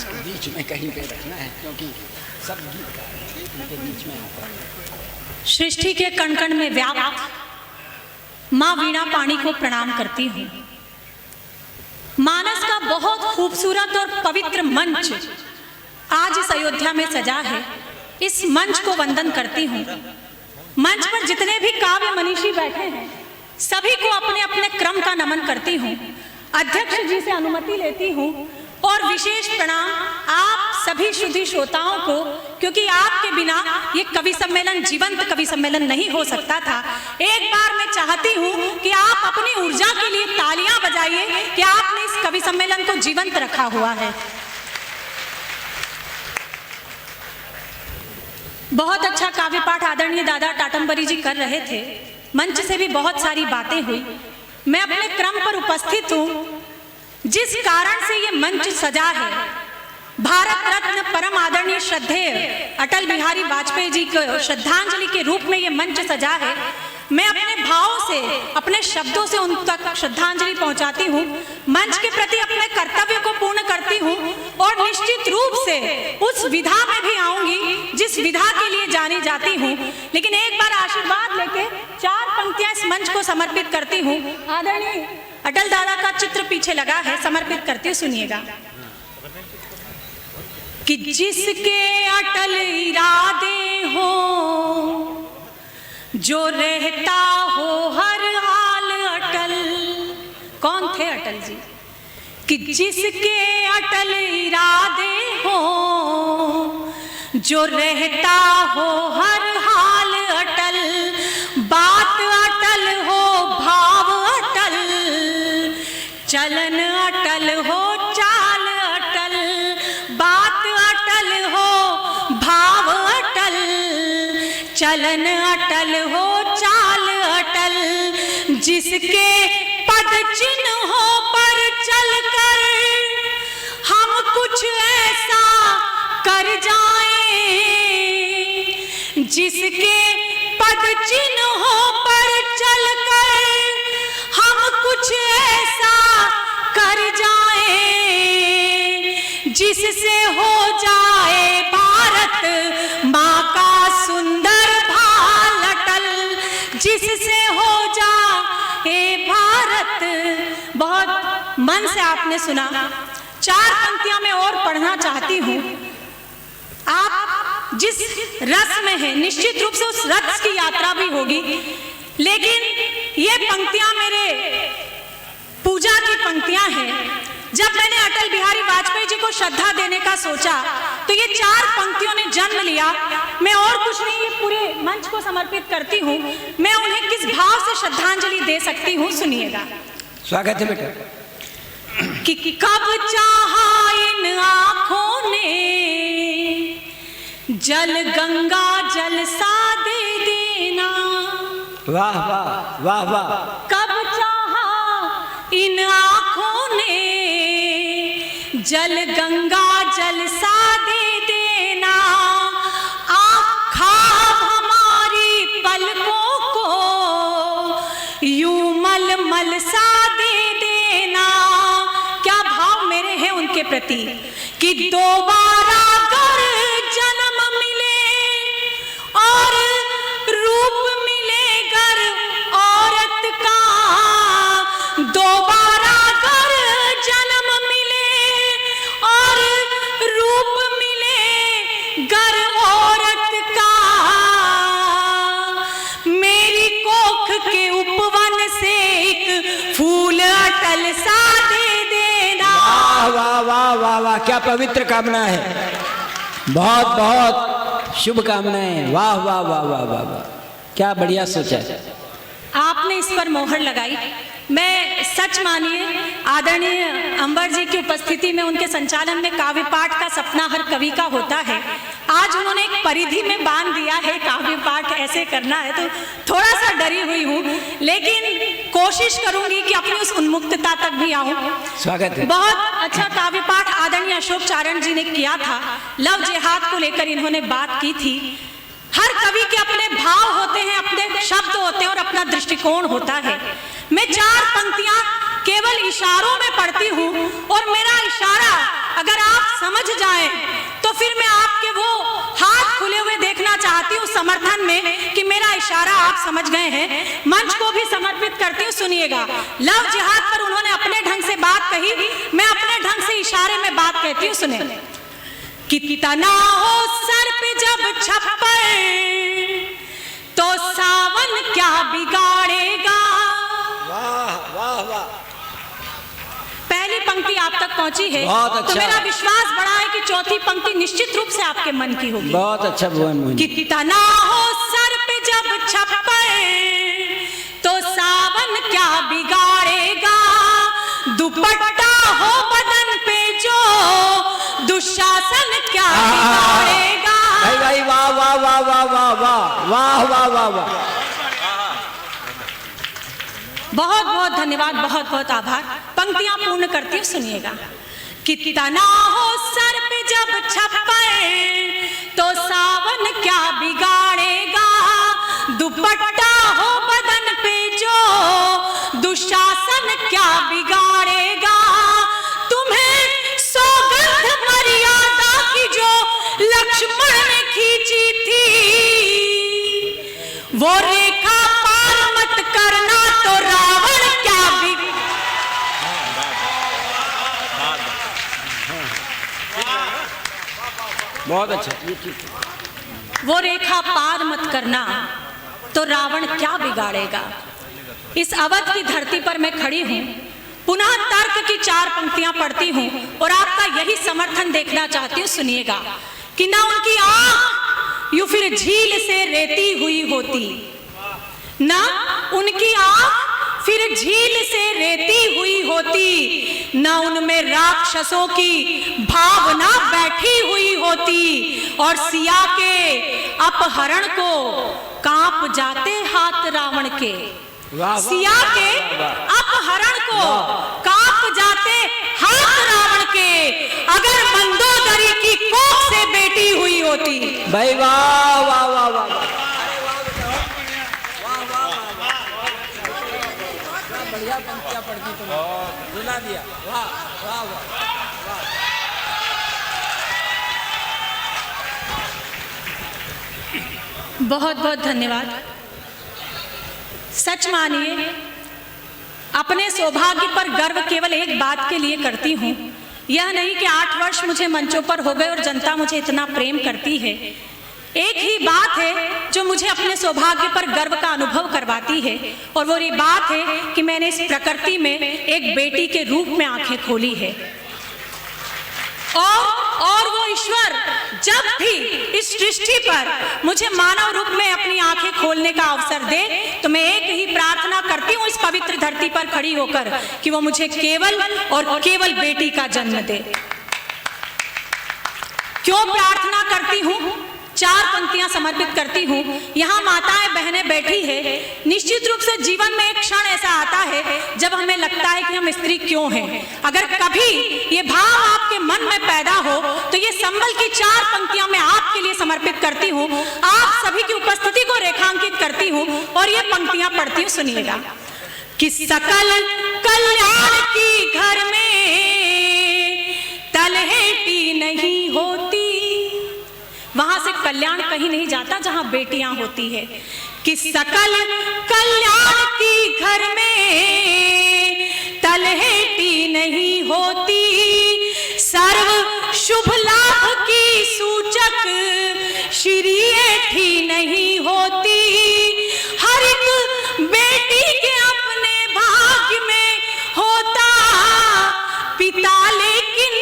इसको बीच में कहीं पे रखना है क्योंकि सब गीतकार इनके बीच में आता है। सृष्टि के कण कण में व्याप्त माँ वीणा पाणी को प्रणाम करती हूँ। मानस का बहुत खूबसूरत और पवित्र मंच आज इस अयोध्या में सजा है। इस मंच को वंदन करती हूँ। मंच पर जितने भी काव्य मनीषी बैठे हैं सभी को अपने अपने क्रम का नमन करती हूँ। अध्यक्ष जी से अनुमति लेती हूँ और विशेष प्रणाम आप सभी शुद्धि श्रोताओं को, क्योंकि आपके बिना ये कवि सम्मेलन जीवंत कवि सम्मेलन नहीं हो सकता था। एक बार मैं चाहती हूँ कि आप अपनी ऊर्जा के लिए तालियां बजाइए कि आपने इस कवि सम्मेलन को जीवंत रखा हुआ है। बहुत अच्छा काव्य पाठ आदरणीय दादा टाटम्बरी जी कर रहे थे। मंच से भी बहुत सारी बातें हुई। मैं अपने क्रम पर उपस्थित हूँ। जिस कारण से ये मंच सजा है, भारत रत्न परम आदरणीय श्रद्धेय अटल बिहारी वाजपेयी जी को श्रद्धांजलि के रूप में ये मंच सजा है। मैं अपने भावों से, अपने शब्दों से उन तक श्रद्धांजलि पहुंचाती हूँ। मंच के प्रति अपने कर्तव्य को पूर्ण करती हूँ और निश्चित रूप से उस विधा में भी आऊंगी जिस विधा के लिए जानी जाती हूँ। लेकिन एक बार आशीर्वाद लेके 4 पंक्तियां इस मंच को समर्पित करती हूँ। आदरणीय अटल दादा का चित्र पीछे लगा है, समर्पित करती हूँ, सुनिएगा। कि जिसके अटल इरादे हो, जो रहता हो हर हाल अटल। कौन थे अटल जी? कि जिसके अटल इरादे हो, जो रहता हो हर हाल अटल। बात अटल हो, भाव अटल, चलन अटल हो, चाल अटल। बात अटल हो, भाव अटल, चलन अटल हो, चाल अटल। जिसके पद चिन्हों पर चलकर हम कुछ ऐसा कर जाएं, जिसके पद चिन्हों पर चलकर हम कुछ ऐसा कर जाएं, जिससे हो जाए भारत माँ का सुंदर भाल अटल। जिससे हो जाए भारत। बहुत मन से आपने सुना। 4 पंक्तियां मैं और पढ़ना चाहती हूँ। आप जिस रस में हैं निश्चित रूप से उस रस की यात्रा भी होगी, लेकिन ये पंक्तियां मेरे पूजा की पंक्तियां हैं। जब मैंने अटल बिहारी वाजपेयी जी को श्रद्धा देने का सोचा तो ये 4 पंक्तियों ने जन्म लिया। मैं और कुछ नहीं, ये पूरे मंच को समर्पित करती हूँ। मैं उन्हें किस भाव से श्रद्धांजलि दे सकती हूँ, सुनिएगा। स्वागत है बेटा। कि कब चाहा इन आँखों ने जल गंगा जल सा दे देना। वाह वाह वाह वाह। कब चाहा इन आँखों ने जल गंगा जल सा दे देना। ख्वाब हमारी पलकों को यूं मल मल सा दे देना। क्या भाव मेरे हैं उनके प्रति कि दोबारा अगर जन्म मिले और रूप मिले गर औरत का। दोबारा अगर जन्म मिले और रूप मिले गर औरत का। मेरी कोख के उपवन से एक फूल अटल सा दे देना। वाह वाह वाह वाह, क्या पवित्र कामना है। बहुत बहुत शुभ कामनाएं। वाह वाह वाह वाह वाह वाह, क्या बढ़िया सोचा है। आपने इस पर मोहर लगाई। मैं सच मानिए आदरणीय अंबर जी की उपस्थिति में उनके संचालन में काव्य पाठ का सपना हर कवि का होता है। आज उन्होंने एक परिधि में बांध दिया है, काव्य पाठ ऐसे करना है, तो थोड़ा सा डरी हुई हूँ, लेकिन कोशिश करूंगी कि अपनी उस उन्मुक्तता तक भी आऊं। स्वागत है। बहुत अच्छा काव्य पाठ आदरणीय अशोक चारण जी ने किया था। लव जिहाद को लेकर इन्होंने बात की थी। हर कवि के अपने भाव होते हैं, अपने शब्द होते हैं और अपना दृष्टिकोण होता है। मैं 4 पंक्तियां केवल इशारों में पढ़ती हूँ और मेरा इशारा अगर आप समझ जाएं तो फिर मैं आपके वो हाथ खुले हुए देखना चाहती हूँ समर्थन में कि मेरा इशारा आप समझ गए हैं। मंच को भी समर्पित करती हूँ, सुनिएगा। लव जिहाद पर उन्होंने अपने ढंग से बात कही, मैं अपने ढंग से इशारे में बात कहती हूँ, सुने। कितना हो सर पे जब छप्पर तो सावन क्या बिगाड़ेगा। वाह वाह वाह, पहली पंक्ति आप तक पहुंची है, बहुत अच्छा। तो मेरा विश्वास बड़ा है कि चौथी पंक्ति निश्चित रूप से आपके मन की होगी। बहुत अच्छा भुवन मोहिनी। कितना हो सर पे जब छप्पर तो सावन क्या बिगाड़ेगा, दुपट्टा हो बदन पे जो दुशासन क्या बिगाड़ेगा। भाई भाई वाह वाह वाह वाह वाह वाह वाह वाह वाह वाह, बहुत बहुत धन्यवाद, बहुत बहुत आभार। पंक्तियां पूर्ण करती हूँ, सुनिएगा। कितना हो सर पे जब छप्पर तो सावन क्या बिगाड़ेगा, दुपट्टा हो बदन पे जो दुशासन क्या बिगाड़ेगा। तुम्हें सौगंध मर्यादा की जो लक्ष्मण ने खींची थी, वो रेखा पार मत करना तो रावण क्या बहुत अच्छा, ये ठीक है। वो रेखा पार मत करना तो रावण क्या बिगाड़ेगा। इस अवध की धरती पर मैं खड़ी हूँ, पुनः तर्क की 4 पंक्तियां पढ़ती हूँ और आपका यही समर्थन देखना चाहती हूँ, सुनिएगा। कि ना उनकी आंख यूं फिर झील से रेती हुई होती, ना उनकी आंख फिर झील से रेती हुई होती, ना उनमें राक्षसों की भावना बैठी हुई होती, और सिया के अपहरण को कांप जाते हाथ रावण के। सिया के अपहरण को कांप जाते हाथ रावण के, अगर मंदोदरी की कोख से बेटी हुई होती। भाई वाह वाह वाह वाह, बढ़िया पंक्तियां पढ़ती तुमने, रुला दिया। वाह वाह वाह, बहुत बहुत धन्यवाद। सच मानिए, अपने सौभाग्य पर गर्व केवल एक बात के लिए करती हूँ, यह नहीं कि 8 वर्ष मुझे मंचों पर हो गए और जनता मुझे इतना प्रेम करती है। एक ही बात है जो मुझे अपने सौभाग्य पर गर्व का अनुभव करवाती है, और वो ये बात है कि मैंने इस प्रकृति में एक बेटी के रूप में आंखें खोली है। और वो ईश्वर जब भी इस सृष्टि पर मुझे मानव रूप में अपनी आंखें खोलने का अवसर दे, तो मैं एक ही प्रार्थना करती हूँ इस पवित्र धरती पर खड़ी होकर कि वो मुझे केवल और केवल बेटी का जन्म दे। क्यों प्रार्थना करती हूँ? 4 पंक्तियां समर्पित करती हूँ। यहाँ माताएं बहनें बैठी है। निश्चित रूप से जीवन में एक क्षण ऐसा आता है जब हमें लगता है कि हम स्त्री क्यों हैं। अगर कभी ये भाव आपके मन में पैदा हो तो ये संबल की 4 पंक्तियां मैं आपके लिए समर्पित करती हूँ, आप सभी की उपस्थिति को रेखांकित करती हूँ और ये पंक्तियां पढ़ती हूँ, सुनिएगा। कि सकल कल्याण की घर में तलहेटी नहीं होती। वहां से कल्याण कहीं नहीं जाता जहां बेटियां होती है। कि सकल कल्याण की घर में तलहेटी नहीं होती, सर्व शुभ लाभ की सूचक श्रीएठी नहीं होती। हर एक बेटी के अपने भाग्य में होता पिता, लेकिन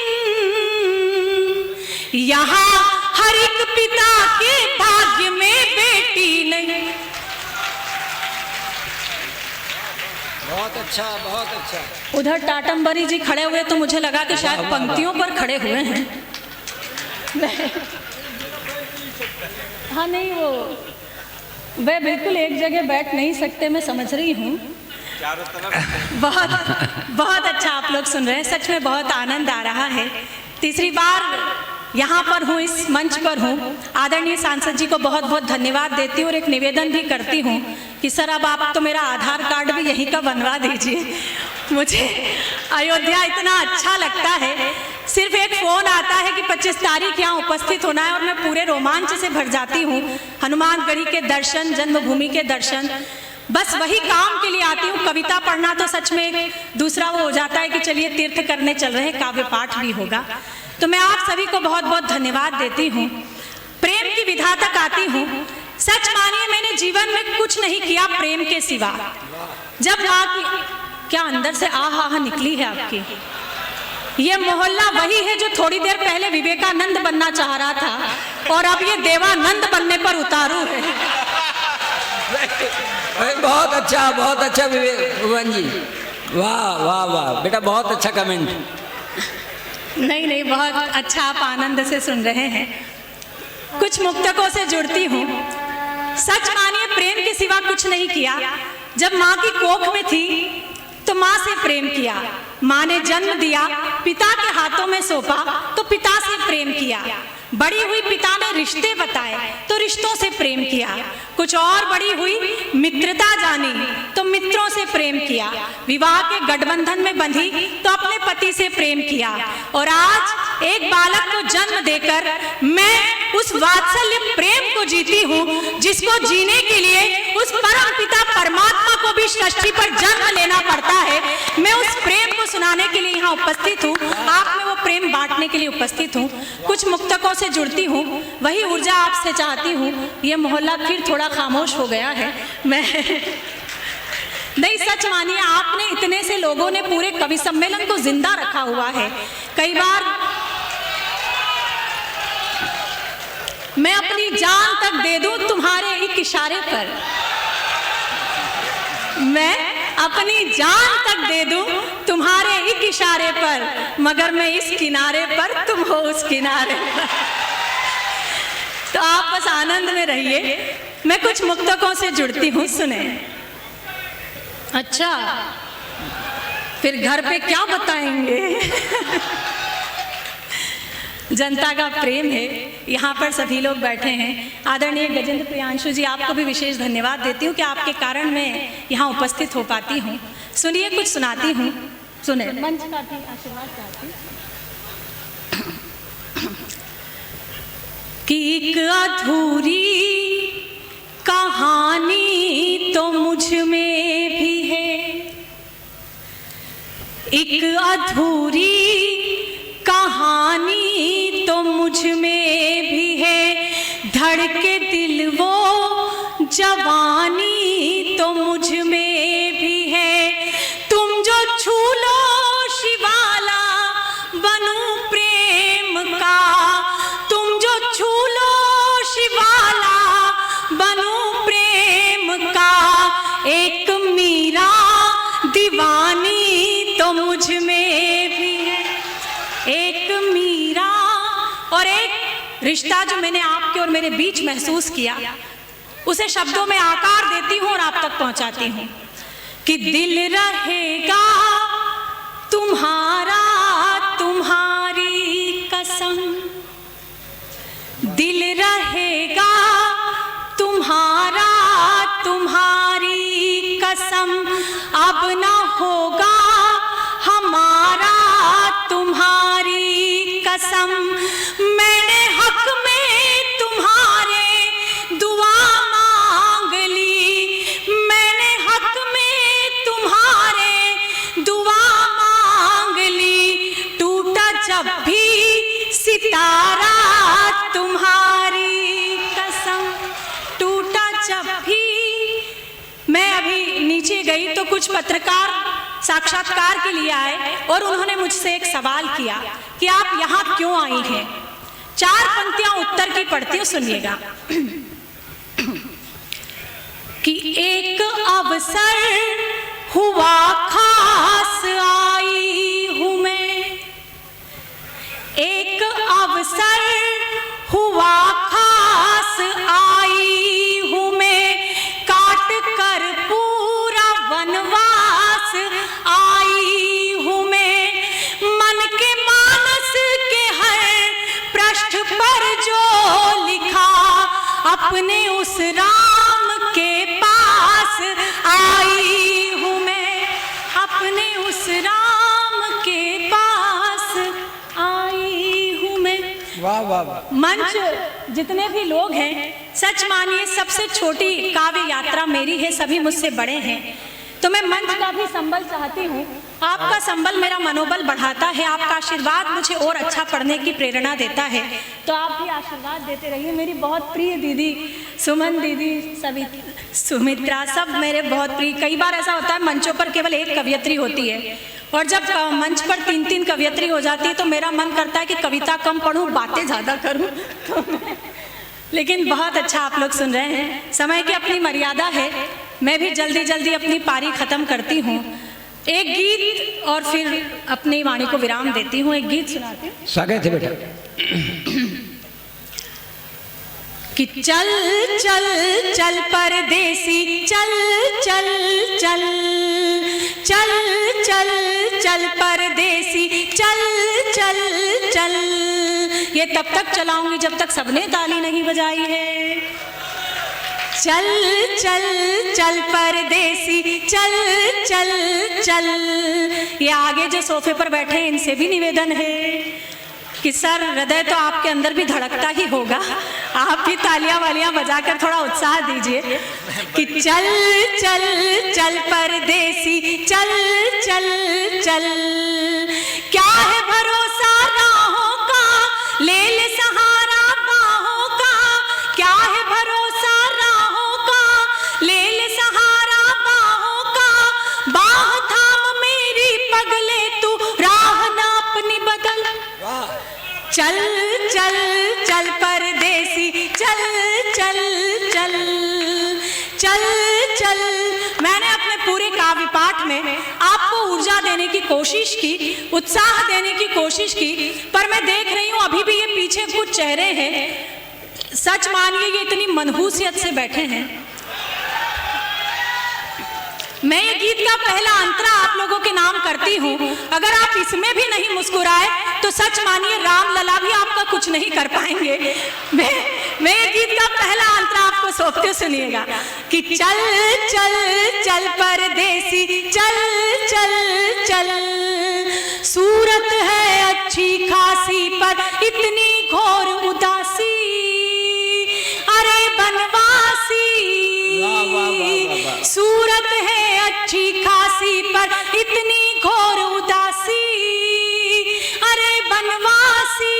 यहाँ हर एक पिता के भाग्य में बेटी नहीं। बहुत अच्छा, बहुत अच्छा। उधर टाटमबरी जी खड़े हुए तो मुझे लगा कि शायद पंक्तियों पर खड़े हुए हैं। हाँ नहीं, वे बिल्कुल एक जगह बैठ नहीं सकते, मैं समझ रही हूँ। बहुत बहुत अच्छा आप लोग सुन रहे हैं, सच में बहुत आनंद आ रहा है। तीसरी बार यहाँ पर हूँ, इस मंच पर हूँ। आदरणीय सांसद जी को बहुत बहुत धन्यवाद देती हूँ और एक निवेदन भी करती हूँ कि सर अब आप तो मेरा आधार कार्ड भी यहीं का बनवा दीजिए। मुझे अयोध्या इतना अच्छा लगता है। सिर्फ एक फोन आता है कि 25 तारीख यहाँ उपस्थित होना है और मैं पूरे रोमांच से भर जाती हूँ। हनुमानगढ़ी के दर्शन, जन्मभूमि के दर्शन, बस वही काम के लिए आती हूँ। कविता पढ़ना तो सच में दूसरा वो हो जाता है कि चलिए तीर्थ करने चल रहे हैं, काव्य पाठ भी होगा। तो मैं आप सभी को बहुत बहुत धन्यवाद देती हूँ। प्रेम की विधा तक आती हूँ। सच मानिए मैंने जीवन में कुछ नहीं किया प्रेम के सिवा। जब माँ की क्या अंदर से आहा हा निकली है आपकी। ये मोहल्ला वही है जो थोड़ी देर पहले विवेकानंद बनना चाह रहा था और अब ये देवानंद बनने पर उतारू है। बहुत अच्छा भुवन जी, वाह वाह वाह बेटा, बहुत अच्छा कमेंट। नहीं, बहुत अच्छा, आप आनंद से सुन रहे हैं। कुछ मुक्तकों से जुड़ती हूँ। सच मानिए प्रेम के सिवा कुछ नहीं किया। जब माँ की कोख में थी तो माँ से प्रेम किया। माँ ने जन्म दिया, पिता के हाथों में सौंपा तो पिता से प्रेम किया। बड़ी हुई पिता ने रिश्ते बताए तो रिश्तों से प्रेम किया। कुछ और बड़ी हुई मित्रता जानी तो मित्रों से प्रेम किया। विवाह के गठबंधन में बंधी तो अपने पति से प्रेम किया। और आज एक बालक को जन्म देकर मैं उस वात्सल्य प्रेम को जीती हूँ जिसको जीने के लिए उस परम पिता परमात्मा को भी सृष्टि पर जन्म लेना पड़ता है। मैं उस प्रेम को सुनाने के लिए यहाँ उपस्थित हूँ, आप में वो प्रेम बांटने के लिए उपस्थित हूँ। कुछ मुक्तकों से जुड़ती हूँ, वही ऊर्जा आपसे चाहती हूँ। ये मोहल्ला फिर थोड़ा खामोश हो गया है। मैं नहीं, सच मानिए आपने इतने से लोगों ने पूरे कवि सम्मेलन को जिंदा रखा हुआ है। कई बार मैं अपनी जान तक दे दूं तुम्हारे एक इशारे पर, मैं अपनी जान तक दे दूं तुम्हारे एक इशारे पर, मगर मैं इस किनारे पर, तुम हो उस किनारे पर। तो आप बस आनंद में रहिए। मैं कुछ मुक्तकों से जुड़ती हूँ, सुने। अच्छा, फिर घर पे क्या बताएंगे? जनता का प्रेम है, यहाँ पर सभी लोग बैठे हैं। आदरणीय गजेंद्र प्रियांशु जी, आपको भी विशेष धन्यवाद देती हूँ कि आपके कारण मैं यहाँ उपस्थित हो पाती हूँ। सुनिए, कुछ सुनाती हूँ, सुने। मंच का भी आशीर्वाद चाहती हूँ कि एक अधूरी कहानी तो मुझ में भी है, एक अधूरी कहानी तो मुझ में भी है, धड़के दिल वो जवानी तो मुझ में भी है। तुम जो छू लो शिवाला बनूं प्रेम का, तुम जो छू लो शिवाला बनूं प्रेम का, एक मीरा दीवानी तो मुझ में भी है, एक मीरा। और एक रिश्ता जो मैंने आपके और मेरे बीच महसूस किया, उसे शब्दों में आकार देती हूँ और आप तक पहुंचाती हूँ कि दिल रहेगा तुम्हारा तुम्हारी कसम, दिल रहेगा तुम्हारा तुम्हारी कसम, अब ना होगा हमारा तुम्हारी कसम। मैंने हक में तुम्हारे दुआ मांग ली, मैंने हक में तुम्हारे दुआ मांग ली, टूटा जब भी सितारा तुम्हारी कसम, टूटा जब भी। मैं अभी नीचे गई तो कुछ पत्रकार साक्षात्कार के लिए आए और उन्होंने मुझसे एक सवाल किया कि आप यहाँ क्यों आई हैं। 4 पंक्तियां उत्तर की पढ़ती हूँ, सुनिएगा। कि एक अवसर हुआ खास आई हूँ मैं, एक अवसर हुआ खास आई हूँ मैं, काट कर पूरा वनवास आई हूँ मैं, मन के मानस के हर पृष्ठ पर जो लिखा, अपने उस राम के पास आई हूँ मैं, अपने उस राम के पास आई। वाह वाह वाह। मंच जितने भी लोग हैं, सच मानिए सबसे छोटी काव्य यात्रा मेरी है, सभी मुझसे बड़े हैं, तो मैं मंच का भी संबल चाहती हूँ। आपका संबल मेरा मनोबल बढ़ाता है, आपका आशीर्वाद मुझे और अच्छा पढ़ने की प्रेरणा देता है, तो आप भी आशीर्वाद देते रहिए। मेरी बहुत प्रिय दीदी सुमन दीदी, सभी सुमित्रा, सब मेरे बहुत प्रिय। कई बार ऐसा होता है मंचों पर केवल एक कवयित्री होती है, और जब मंच पर 3-3 कवयित्री हो जाती है तो मेरा मन करता है कि कविता कम पढ़ूं, बातें ज़्यादा करूं। लेकिन बहुत अच्छा आप लोग सुन रहे हैं। समय की अपनी मर्यादा है, मैं भी जल्दी जल्दी अपनी पारी खत्म करती हूँ। एक गीत और फिर अपनी वाणी को विराम देती हूँ। एक गीत सुनाती हूँ। स्वागत है बेटा। कि चल चल चल परदेसी, चल चल चल चल चल चल परदेसी, चल चल चल। ये तब तक चलाऊंगी जब तक सबने ताली नहीं बजाई है। चल चल चल परदेसी, चल चल चल। ये आगे जो सोफे पर बैठे हैं इनसे भी निवेदन है कि सर, हृदय तो आपके अंदर भी धड़कता ही होगा, आप भी तालियां वालियां बजाकर थोड़ा उत्साह दीजिए कि चल चल चल परदेसी, चल चल चल। क्या है भरोसा राहों का, ले ले सहारा बाहों का। क्या है भरोसा राहों का, ले ले सहारा बाहों का। बाह थाम मेरी पगले, तू राह ना अपनी बदल। चल चल चल परदेसी, चल चल चल चल चल। मैंने अपने पूरे काव्य पाठ में आपको ऊर्जा देने की कोशिश की, उत्साह देने की कोशिश की, पर मैं देख रही हूँ अभी भी ये पीछे कुछ चेहरे हैं, सच मानिए ये इतनी मनहूसियत से बैठे हैं। मैं ये गीत का पहला अंतरा आप लोगों के नाम करती हूँ, अगर आप इसमें भी नहीं मुस्कुराए तो सच मानिए राम लला भी आपका कुछ नहीं कर पाएंगे। मैं ये गीत का पहला अंतरा आपको सौंपते, सुनिएगा कि चल चल चल परदेसी, चल चल चल। सूरत है अच्छी खासी पर इतनी घोर उदासी, अरे बनवासी। सूरत है अच्छी खासी पर इतनी घोर उदासी, अरे बनवासी।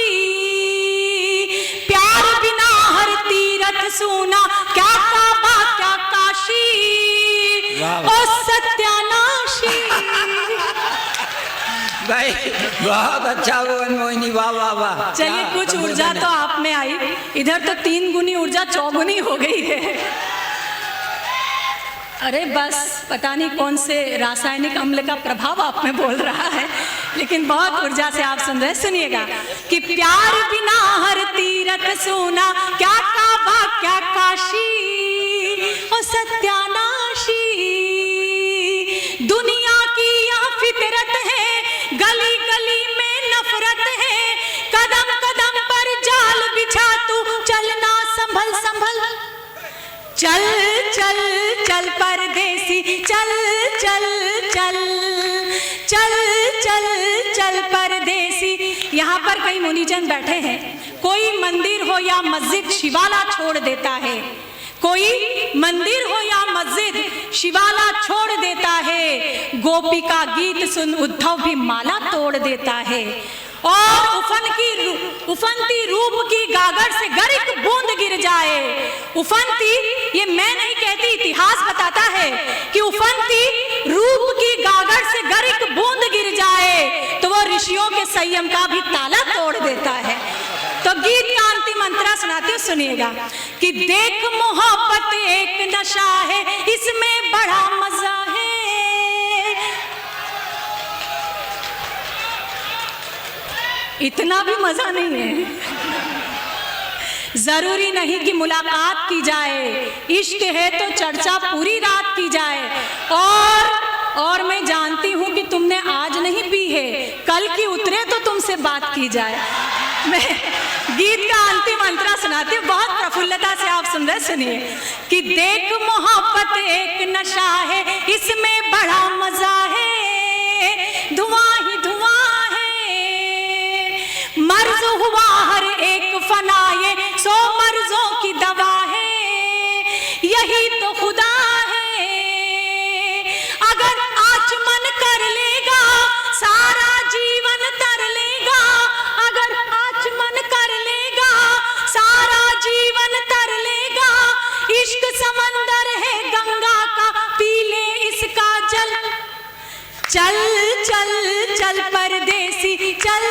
प्यार बिना हर तीरथ सूना, क्या काबा क्या काशी, ओ सत्यानाशी। भाई बहुत अच्छा वो मोहिनी, वाह वाह वाह। चलिए कुछ ऊर्जा तो आप में आई, इधर तो 3 गुनी ऊर्जा 4 गुनी हो गई है। अरे बस पता नहीं कौन से रासायनिक अम्ल का प्रभाव आप में बोल रहा है, लेकिन बहुत ऊर्जा से आप सुन रहे हैं। सुनिएगा कि प्यार बिना हर तीरथ सूना, क्या काबा क्या काशी, ओ सत्यानाशी। दुनिया की यह फितरत है, गली गली में नफरत है। कदम कदम पर जाल बिछा, तू चलना संभल संभल। चल चल चल परदेसी, चल चल चल चल चल चल परदेसी। यहाँ पर कई मुनिजन बैठे हैं, कोई मंदिर हो या मस्जिद शिवाला छोड़ देता है, कोई मंदिर हो या मस्जिद शिवाला छोड़ देता है। गोपी का गीत सुन उद्धव भी माला तोड़ देता है, और उफनती रूप की गागर से गर एक बूंद गिर जाए। उफनती, ये मैं नहीं कहती, इतिहास बताता है कि उफनती रूप की गागर से गर एक बूंद गिर जाए तो वो ऋषियों के संयम का भी ताला तोड़ देता है। तो गीत का अंतिम अंतरा सुनाती हूँ, सुनिएगा कि देख मोहब्बत एक नशा है, इसमें बड़ा मजा है। इतना भी मजा नहीं है। जरूरी नहीं कि मुलाकात की जाए, इश्क है तो चर्चा पूरी रात की जाए। और मैं जानती हूं कि तुमने आज नहीं पी है, कल की उतरे तो तुमसे बात की जाए। मैं गीत का अंतिम अंतरा सुनाती हूँ, बहुत प्रफुल्लता से आप सुन रहे, सुनिए कि देख मोहब्बत एक नशा है, इसमें बड़ा मजा है। धुआं ही धुआं है, मर्ज हुआ हर एक चल चल चल परदेसी, चल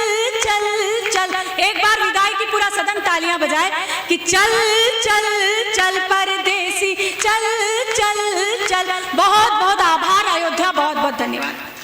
चल चल। एक बार विदाई की पूरा सदन तालियां बजाए कि चल चल चल परदेसी, चल चल चल। बहुत बहुत आभार अयोध्या, बहुत बहुत धन्यवाद।